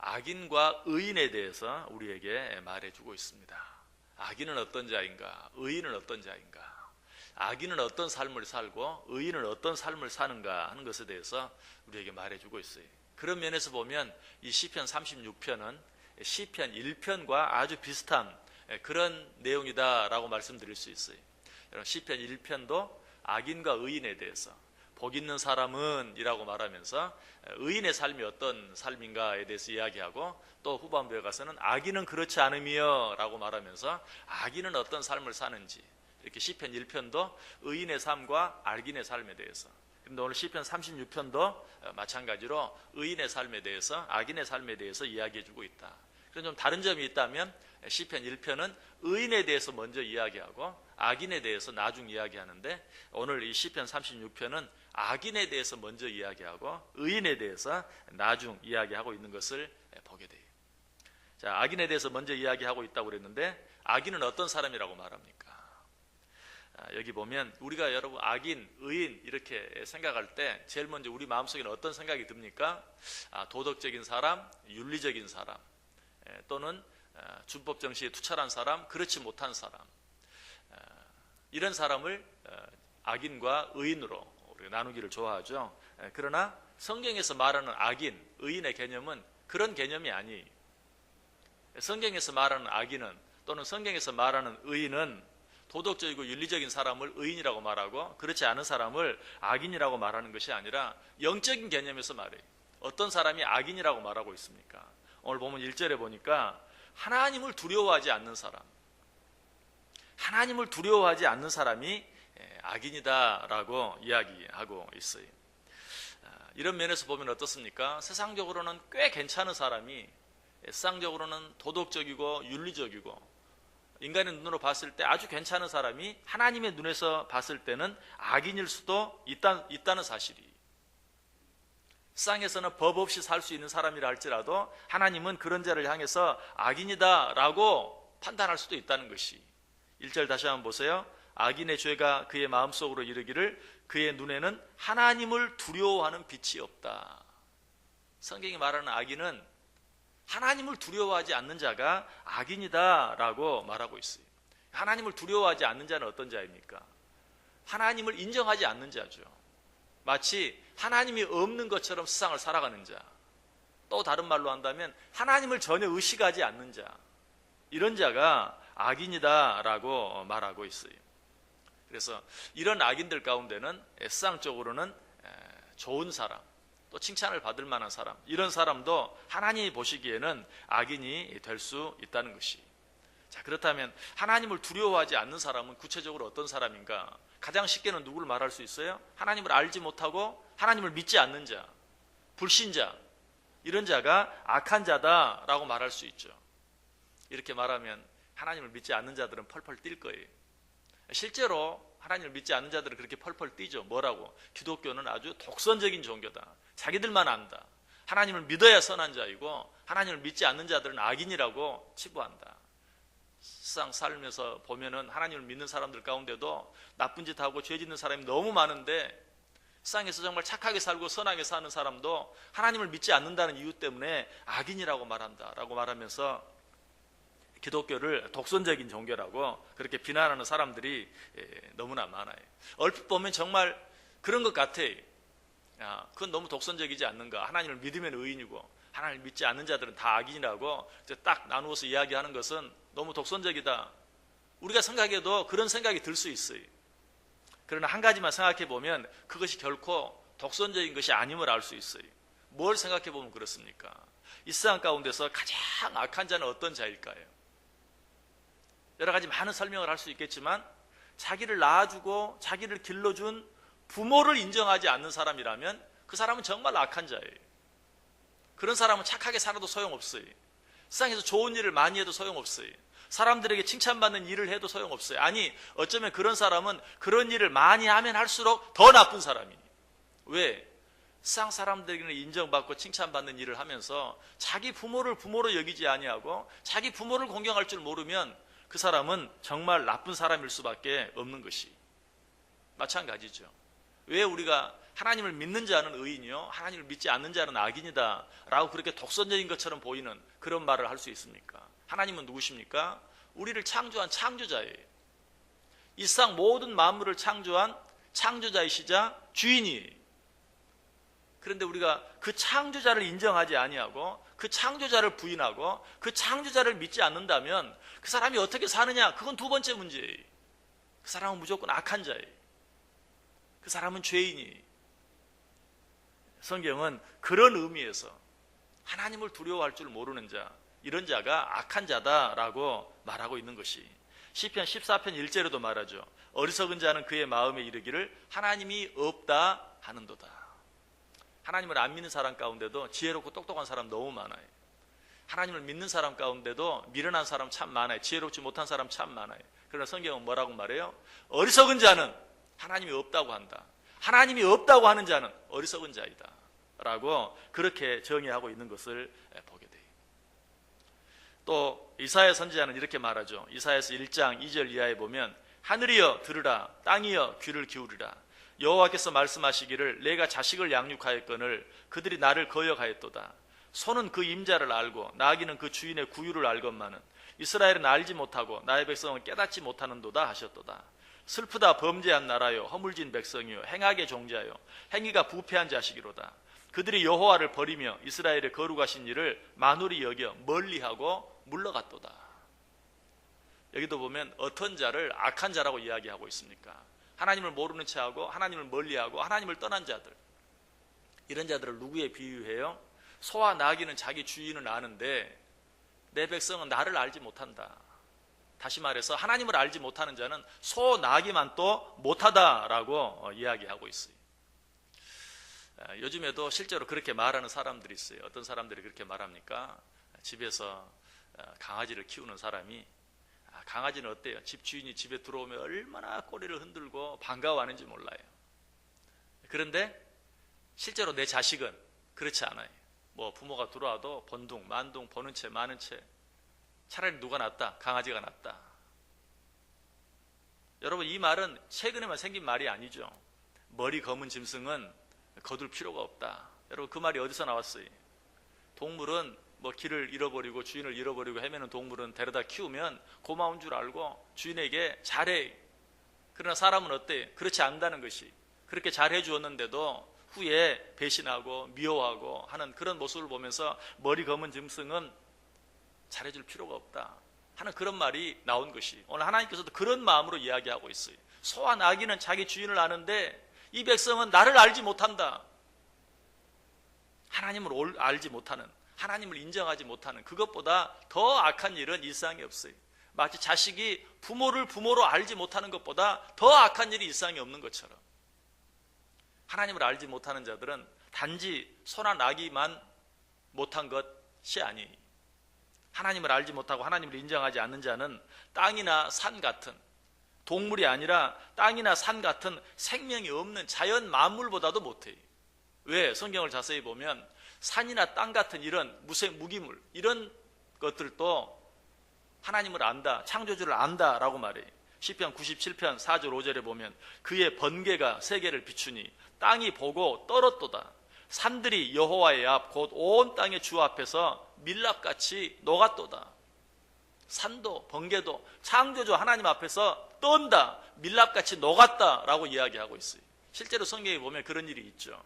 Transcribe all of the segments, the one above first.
악인과 의인에 대해서 우리에게 말해주고 있습니다. 악인은 어떤 자인가? 의인은 어떤 자인가? 악인은 어떤 삶을 살고 의인은 어떤 삶을 사는가 하는 것에 대해서 우리에게 말해주고 있어요. 그런 면에서 보면 이 시편 36편은 시편 1편과 아주 비슷한 그런 내용이다라고 말씀드릴 수 있어요. 여러분, 시편 1편도 악인과 의인에 대해서 복 있는 사람은 이라고 말하면서 의인의 삶이 어떤 삶인가에 대해서 이야기하고, 또 후반부에 가서는 악인은 그렇지 않으며 라고 말하면서 악인은 어떤 삶을 사는지, 이렇게 시편 1편도 의인의 삶과 악인의 삶에 대해서, 그런데 오늘 시편 36편도 마찬가지로 의인의 삶에 대해서 악인의 삶에 대해서 이야기해주고 있다. 그런 좀 다른 점이 있다면 시편 1편은 의인에 대해서 먼저 이야기하고 악인에 대해서 나중 이야기하는데, 오늘 이 시편 36편은 악인에 대해서 먼저 이야기하고 의인에 대해서 나중 이야기하고 있는 것을 보게 돼요. 자, 악인에 대해서 먼저 이야기하고 있다고 그랬는데, 악인은 어떤 사람이라고 말합니까? 여기 보면 우리가 여러분 악인, 의인 이렇게 생각할 때 제일 먼저 우리 마음속에는 어떤 생각이 듭니까? 도덕적인 사람, 윤리적인 사람, 또는 준법 정신에 투철한 사람, 그렇지 못한 사람, 이런 사람을 악인과 의인으로 우리가 나누기를 좋아하죠. 그러나 성경에서 말하는 악인, 의인의 개념은 그런 개념이 아니에요. 성경에서 말하는 악인은, 또는 성경에서 말하는 의인은 도덕적이고 윤리적인 사람을 의인이라고 말하고 그렇지 않은 사람을 악인이라고 말하는 것이 아니라 영적인 개념에서 말해요. 어떤 사람이 악인이라고 말하고 있습니까? 오늘 보면 1절에 보니까 하나님을 두려워하지 않는 사람, 하나님을 두려워하지 않는 사람이 악인이다라고 이야기하고 있어요. 이런 면에서 보면 어떻습니까? 세상적으로는 꽤 괜찮은 사람이 세상적으로는 도덕적이고 윤리적이고 인간의 눈으로 봤을 때 아주 괜찮은 사람이 하나님의 눈에서 봤을 때는 악인일 수도 있다는 사실이, 세상에서는 법 없이 살 수 있는 사람이라 할지라도 하나님은 그런 자를 향해서 악인이다라고 판단할 수도 있다는 것이, 1절 다시 한번 보세요. 악인의 죄가 그의 마음속으로 이르기를 그의 눈에는 하나님을 두려워하는 빛이 없다. 성경이 말하는 악인은 하나님을 두려워하지 않는 자가 악인이다라고 말하고 있어요. 하나님을 두려워하지 않는 자는 어떤 자입니까? 하나님을 인정하지 않는 자죠. 마치 하나님이 없는 것처럼 세상을 살아가는 자, 또 다른 말로 한다면 하나님을 전혀 의식하지 않는 자, 이런 자가 악인이다라고 말하고 있어요. 그래서 이런 악인들 가운데는 세상적으로는 좋은 사람, 또 칭찬을 받을 만한 사람, 이런 사람도 하나님이 보시기에는 악인이 될 수 있다는 것이. 자, 그렇다면 하나님을 두려워하지 않는 사람은 구체적으로 어떤 사람인가? 가장 쉽게는 누구를 말할 수 있어요? 하나님을 알지 못하고 하나님을 믿지 않는 자, 불신자, 이런 자가 악한 자다라고 말할 수 있죠. 이렇게 말하면 하나님을 믿지 않는 자들은 펄펄 뛸 거예요. 실제로 하나님을 믿지 않는 자들은 그렇게 펄펄 뛰죠. 뭐라고? 기독교는 아주 독선적인 종교다. 자기들만 안다. 하나님을 믿어야 선한 자이고 하나님을 믿지 않는 자들은 악인이라고 치부한다. 세상 살면서 보면은 하나님을 믿는 사람들 가운데도 나쁜 짓 하고 죄 짓는 사람이 너무 많은데, 세상에서 정말 착하게 살고 선하게 사는 사람도 하나님을 믿지 않는다는 이유 때문에 악인이라고 말한다라고 말하면서 기독교를 독선적인 종교라고 그렇게 비난하는 사람들이 너무나 많아요. 얼핏 보면 정말 그런 것 같아요. 그건 너무 독선적이지 않는가? 하나님을 믿으면 의인이고 하나님을 믿지 않는 자들은 다 악인이라고 딱 나누어서 이야기하는 것은 너무 독선적이다. 우리가 생각해도 그런 생각이 들 수 있어요. 그러나 한 가지만 생각해 보면 그것이 결코 독선적인 것이 아님을 알 수 있어요. 뭘 생각해 보면 그렇습니까? 이 세상 가운데서 가장 악한 자는 어떤 자일까요? 여러 가지 많은 설명을 할 수 있겠지만, 자기를 낳아주고 자기를 길러준 부모를 인정하지 않는 사람이라면 그 사람은 정말 악한 자예요. 그런 사람은 착하게 살아도 소용없어요. 세상에서 좋은 일을 많이 해도 소용없어요. 사람들에게 칭찬받는 일을 해도 소용없어요. 아니, 어쩌면 그런 사람은 그런 일을 많이 하면 할수록 더 나쁜 사람이에요. 왜? 세상 사람들에게는 인정받고 칭찬받는 일을 하면서 자기 부모를 부모로 여기지 아니하고 자기 부모를 공경할 줄 모르면 그 사람은 정말 나쁜 사람일 수밖에 없는 것이 마찬가지죠. 왜 우리가 하나님을 믿는 자는 의인이요 하나님을 믿지 않는 자는 악인이다 라고 그렇게 독선적인 것처럼 보이는 그런 말을 할 수 있습니까? 하나님은 누구십니까? 우리를 창조한 창조자예요. 이 세상 모든 만물을 창조한 창조자이시자 주인이. 그런데 우리가 그 창조자를 인정하지 아니하고 그 창조자를 부인하고 그 창조자를 믿지 않는다면 그 사람이 어떻게 사느냐? 그건 두 번째 문제예요. 그 사람은 무조건 악한 자예요. 그 사람은 죄인이. 성경은 그런 의미에서 하나님을 두려워할 줄 모르는 자, 이런 자가 악한 자다라고 말하고 있는 것이 시편 14편 1절에도 말하죠. 어리석은 자는 그의 마음에 이르기를 하나님이 없다 하는도다. 하나님을 안 믿는 사람 가운데도 지혜롭고 똑똑한 사람 너무 많아요. 하나님을 믿는 사람 가운데도 미련한 사람 참 많아요. 지혜롭지 못한 사람 참 많아요. 그러나 성경은 뭐라고 말해요? 어리석은 자는 하나님이 없다고 한다. 하나님이 없다고 하는 자는 어리석은 자이다 라고 그렇게 정의하고 있는 것을 보게 돼요. 또 이사야 선지자는 이렇게 말하죠. 이사야서 1장 2절 이하에 보면 하늘이여 들으라 땅이여 귀를 기울이라 여호와께서 말씀하시기를 내가 자식을 양육하였거늘 그들이 나를 거역하였도다. 소는 그 임자를 알고 나귀는 그 주인의 구유를 알건만은 이스라엘은 알지 못하고 나의 백성은 깨닫지 못하는도다 하셨도다. 슬프다 범죄한 나라요 허물진 백성이요 행악의 종자요 행위가 부패한 자식이로다. 그들이 여호와를 버리며 이스라엘의 거룩하신 일을 만홀히 여겨 멀리하고 물러갔도다. 여기도 보면 어떤 자를 악한 자라고 이야기하고 있습니까? 하나님을 모르는 채하고 하나님을 멀리하고 하나님을 떠난 자들. 이런 자들을 누구에 비유해요? 소와 나귀는 자기 주인을 아는데 내 백성은 나를 알지 못한다. 다시 말해서 하나님을 알지 못하는 자는 소, 나귀만 또 못하다라고 이야기하고 있어요. 요즘에도 실제로 그렇게 말하는 사람들이 있어요. 어떤 사람들이 그렇게 말합니까? 집에서 강아지를 키우는 사람이 강아지는 어때요? 집 주인이 집에 들어오면 얼마나 꼬리를 흔들고 반가워하는지 몰라요. 그런데 실제로 내 자식은 그렇지 않아요. 뭐 부모가 들어와도 번둥 만둥 보는 채 마는 채 차라리 누가 낫다? 강아지가 낫다. 여러분 이 말은 최근에만 생긴 말이 아니죠. 머리 검은 짐승은 거둘 필요가 없다. 여러분 그 말이 어디서 나왔어요? 동물은 뭐 길을 잃어버리고 주인을 잃어버리고 헤매는 동물은 데려다 키우면 고마운 줄 알고 주인에게 잘해. 그러나 사람은 어때? 그렇지 않다는 것이. 그렇게 잘해 주었는데도 후에 배신하고 미워하고 하는 그런 모습을 보면서 머리 검은 짐승은 잘해줄 필요가 없다 하는 그런 말이 나온 것이 오늘 하나님께서도 그런 마음으로 이야기하고 있어요. 소와 나귀는 자기 주인을 아는데 이 백성은 나를 알지 못한다. 하나님을 알지 못하는, 하나님을 인정하지 못하는 그것보다 더 악한 일은 일상에 없어요. 마치 자식이 부모를 부모로 알지 못하는 것보다 더 악한 일이 일상에 없는 것처럼 하나님을 알지 못하는 자들은 단지 소나 나귀만 못한 것이 아니에요. 하나님을 알지 못하고 하나님을 인정하지 않는 자는 땅이나 산 같은, 동물이 아니라 땅이나 산 같은 생명이 없는 자연 만물보다도 못해요. 왜? 성경을 자세히 보면 산이나 땅 같은 이런 무기물 이런 것들도 하나님을 안다, 창조주를 안다라고 말해요. 시편 97편 4절 5절에 보면 그의 번개가 세계를 비추니 땅이 보고 떨었도다. 산들이 여호와의 앞 곧 온 땅의 주 앞에서 밀랍같이 녹았도다. 산도 번개도 창조주 하나님 앞에서 떤다, 밀랍같이 녹았다라고 이야기하고 있어요. 실제로 성경에 보면 그런 일이 있죠.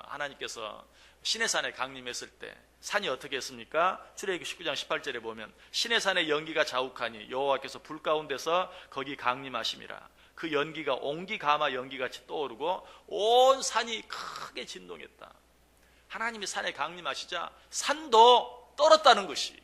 하나님께서 시내산에 강림했을 때 산이 어떻게 했습니까? 출애굽기 19장 18절에 보면 시내산의 연기가 자욱하니 여호와께서 불 가운데서 거기 강림하심이라. 그 연기가 옹기가마 연기같이 떠오르고 온 산이 크게 진동했다. 하나님이 산에 강림하시자 산도 떨었다는 것이.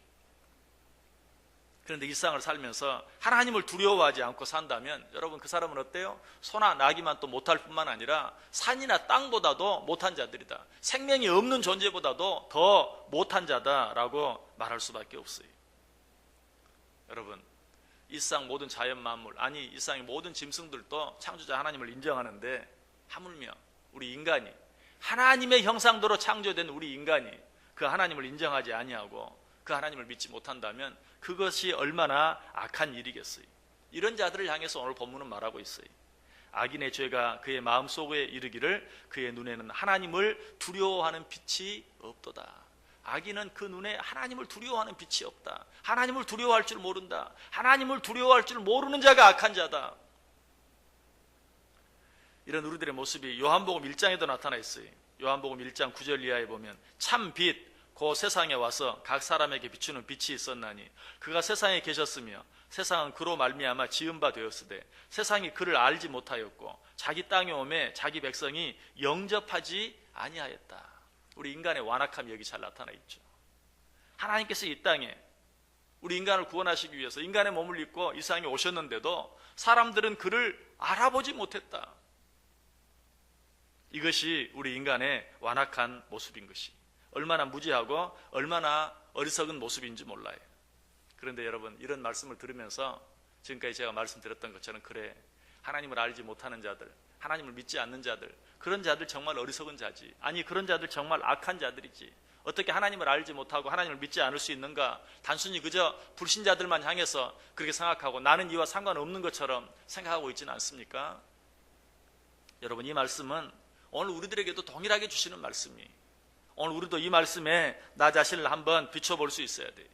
그런데 일상을 살면서 하나님을 두려워하지 않고 산다면 여러분 그 사람은 어때요? 소나 나귀만 또 못할 뿐만 아니라 산이나 땅보다도 못한 자들이다. 생명이 없는 존재보다도 더 못한 자다라고 말할 수밖에 없어요. 여러분 일상 모든 자연 만물, 아니 일상의 모든 짐승들도 창조자 하나님을 인정하는데 하물며 우리 인간이 하나님의 형상대로 창조된 우리 인간이 그 하나님을 인정하지 아니하고 그 하나님을 믿지 못한다면 그것이 얼마나 악한 일이겠어요. 이런 자들을 향해서 오늘 본문은 말하고 있어요. 악인의 죄가 그의 마음속에 이르기를 그의 눈에는 하나님을 두려워하는 빛이 없도다. 악인은 그 눈에 하나님을 두려워하는 빛이 없다. 하나님을 두려워할 줄 모른다. 하나님을 두려워할 줄 모르는 자가 악한 자다. 이런 우리들의 모습이 요한복음 1장에도 나타나 있어요. 요한복음 1장 9절 이하에 보면 참 빛, 그 세상에 와서 각 사람에게 비추는 빛이 있었나니 그가 세상에 계셨으며 세상은 그로 말미암아 지은 바 되었으되 세상이 그를 알지 못하였고 자기 땅에 오매 자기 백성이 영접하지 아니하였다. 우리 인간의 완악함이 여기 잘 나타나 있죠. 하나님께서 이 땅에 우리 인간을 구원하시기 위해서 인간의 몸을 입고 이 세상에 오셨는데도 사람들은 그를 알아보지 못했다. 이것이 우리 인간의 완악한 모습인 것이 얼마나 무지하고 얼마나 어리석은 모습인지 몰라요. 그런데 여러분, 이런 말씀을 들으면서 지금까지 제가 말씀드렸던 것처럼 그래, 하나님을 알지 못하는 자들, 하나님을 믿지 않는 자들, 그런 자들 정말 어리석은 자지. 아니, 그런 자들 정말 악한 자들이지. 어떻게 하나님을 알지 못하고 하나님을 믿지 않을 수 있는가? 단순히 그저 불신자들만 향해서 그렇게 생각하고 나는 이와 상관없는 것처럼 생각하고 있지는 않습니까? 여러분, 이 말씀은 오늘 우리들에게도 동일하게 주시는 말씀이, 오늘 우리도 이 말씀에 나 자신을 한번 비춰볼 수 있어야 돼.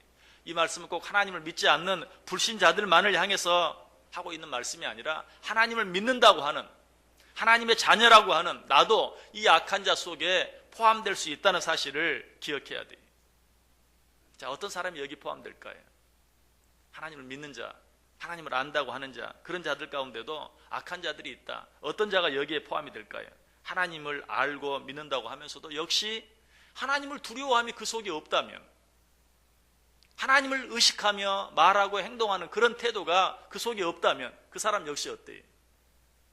이 말씀은 꼭 하나님을 믿지 않는 불신자들만을 향해서 하고 있는 말씀이 아니라 하나님을 믿는다고 하는, 하나님의 자녀라고 하는 나도 이 악한 자 속에 포함될 수 있다는 사실을 기억해야 돼. 자, 어떤 사람이 여기 포함될까요? 하나님을 믿는 자, 하나님을 안다고 하는 자, 그런 자들 가운데도 악한 자들이 있다. 어떤 자가 여기에 포함이 될까요? 하나님을 알고 믿는다고 하면서도 역시 하나님을 두려워함이 그 속에 없다면, 하나님을 의식하며 말하고 행동하는 그런 태도가 그 속에 없다면 그 사람 역시 어때요?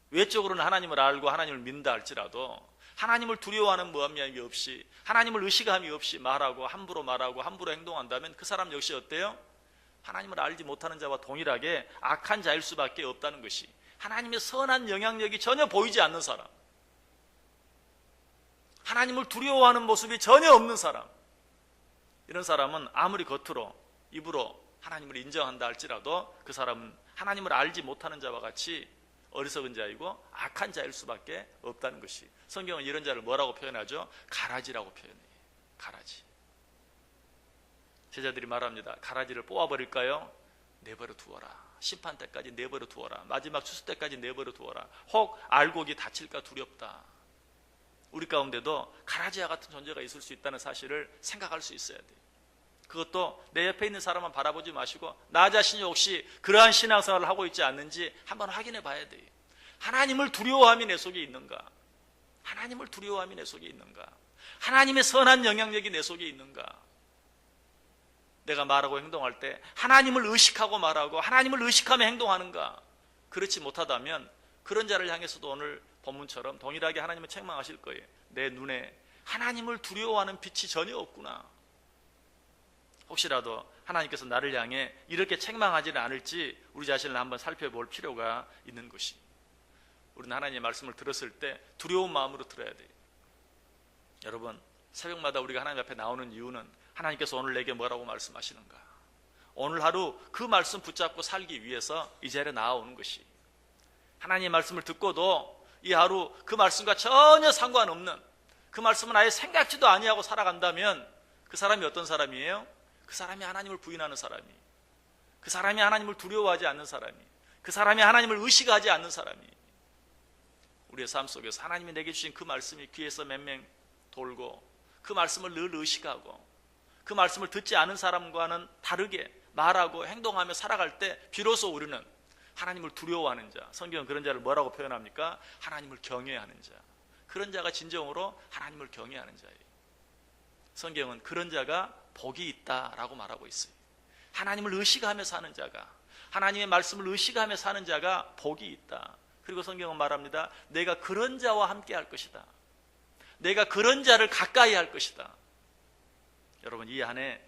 외적으로는 하나님을 알고 하나님을 믿는다 할지라도 하나님을 두려워하는 무함이 없이, 하나님을 의식함이 없이 말하고 함부로 행동한다면 그 사람 역시 어때요? 하나님을 알지 못하는 자와 동일하게 악한 자일 수밖에 없다는 것이, 하나님의 선한 영향력이 전혀 보이지 않는 사람, 하나님을 두려워하는 모습이 전혀 없는 사람, 이런 사람은 아무리 겉으로 입으로 하나님을 인정한다 할지라도 그 사람은 하나님을 알지 못하는 자와 같이 어리석은 자이고 악한 자일 수밖에 없다는 것이, 성경은 이런 자를 뭐라고 표현하죠? 가라지라고 표현해요. 가라지. 제자들이 말합니다. 가라지를 뽑아버릴까요? 내버려 두어라. 심판 때까지 내버려 두어라. 마지막 추수 때까지 내버려 두어라. 혹 알곡이 다칠까 두렵다. 우리 가운데도 가라지와 같은 존재가 있을 수 있다는 사실을 생각할 수 있어야 돼요. 그것도 내 옆에 있는 사람만 바라보지 마시고 나 자신이 혹시 그러한 신앙생활을 하고 있지 않는지 한번 확인해 봐야 돼요. 하나님을 두려워함이 내 속에 있는가? 하나님을 두려워함이 내 속에 있는가? 하나님의 선한 영향력이 내 속에 있는가? 내가 말하고 행동할 때 하나님을 의식하고 말하고 하나님을 의식하며 행동하는가? 그렇지 못하다면 그런 자를 향해서도 오늘 본문처럼 동일하게 하나님은 책망하실 거예요. 내 눈에 하나님을 두려워하는 빛이 전혀 없구나. 혹시라도 하나님께서 나를 향해 이렇게 책망하지는 않을지 우리 자신을 한번 살펴볼 필요가 있는 것이, 우리는 하나님의 말씀을 들었을 때 두려운 마음으로 들어야 돼요. 여러분, 새벽마다 우리가 하나님 앞에 나오는 이유는 하나님께서 오늘 내게 뭐라고 말씀하시는가, 오늘 하루 그 말씀 붙잡고 살기 위해서 이 자리에 나아오는 것이, 하나님의 말씀을 듣고도 이 하루 그 말씀과 전혀 상관없는, 그 말씀은 아예 생각지도 아니하고 살아간다면 그 사람이 어떤 사람이에요? 그 사람이 하나님을 부인하는 사람이, 그 사람이 하나님을 두려워하지 않는 사람이, 그 사람이 하나님을 의식하지 않는 사람이, 우리의 삶 속에서 하나님이 내게 주신 그 말씀이 귀에서 맹맹 돌고 그 말씀을 늘 의식하고 그 말씀을 듣지 않은 사람과는 다르게 말하고 행동하며 살아갈 때 비로소 우리는 하나님을 두려워하는 자, 성경은 그런 자를 뭐라고 표현합니까? 하나님을 경외하는 자, 그런 자가 진정으로 하나님을 경외하는 자예요. 성경은 그런 자가 복이 있다라고 말하고 있어요. 하나님을 의식하며 사는 자가, 하나님의 말씀을 의식하며 사는 자가 복이 있다. 그리고 성경은 말합니다. 내가 그런 자와 함께 할 것이다. 내가 그런 자를 가까이 할 것이다. 여러분, 이 한 해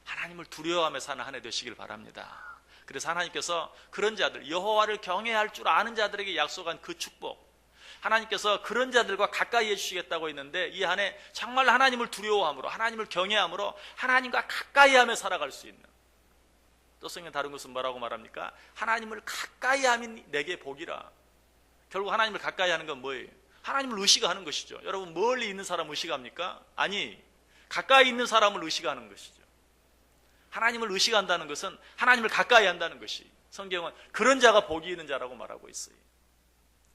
하나님을 두려워하며 사는 한 해 되시길 바랍니다. 그래서 하나님께서 그런 자들, 여호와를 경외할 줄 아는 자들에게 약속한 그 축복, 하나님께서 그런 자들과 가까이 해주시겠다고 했는데 이 한 해 정말 하나님을 두려워함으로, 하나님을 경외함으로 하나님과 가까이 하며 살아갈 수 있는, 또 성경 다른 것은 뭐라고 말합니까? 하나님을 가까이 함이 내게 복이라. 결국 하나님을 가까이 하는 건 뭐예요? 하나님을 의식하는 것이죠. 여러분, 멀리 있는 사람 의식합니까? 아니, 가까이 있는 사람을 의식하는 것이죠. 하나님을 의식한다는 것은 하나님을 가까이 한다는 것이, 성경은 그런 자가 복이 있는 자라고 말하고 있어요.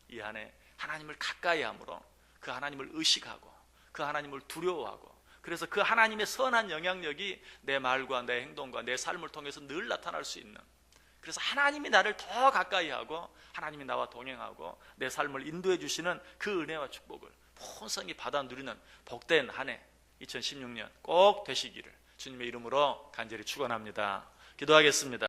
이 안에 하나님을 가까이 함으로 그 하나님을 의식하고 그 하나님을 두려워하고, 그래서 그 하나님의 선한 영향력이 내 말과 내 행동과 내 삶을 통해서 늘 나타날 수 있는, 그래서 하나님이 나를 더 가까이 하고 하나님이 나와 동행하고 내 삶을 인도해 주시는 그 은혜와 축복을 풍성히 받아 누리는 복된 한 해 2016년 꼭 되시기를 주님의 이름으로 간절히 축원합니다. 기도하겠습니다.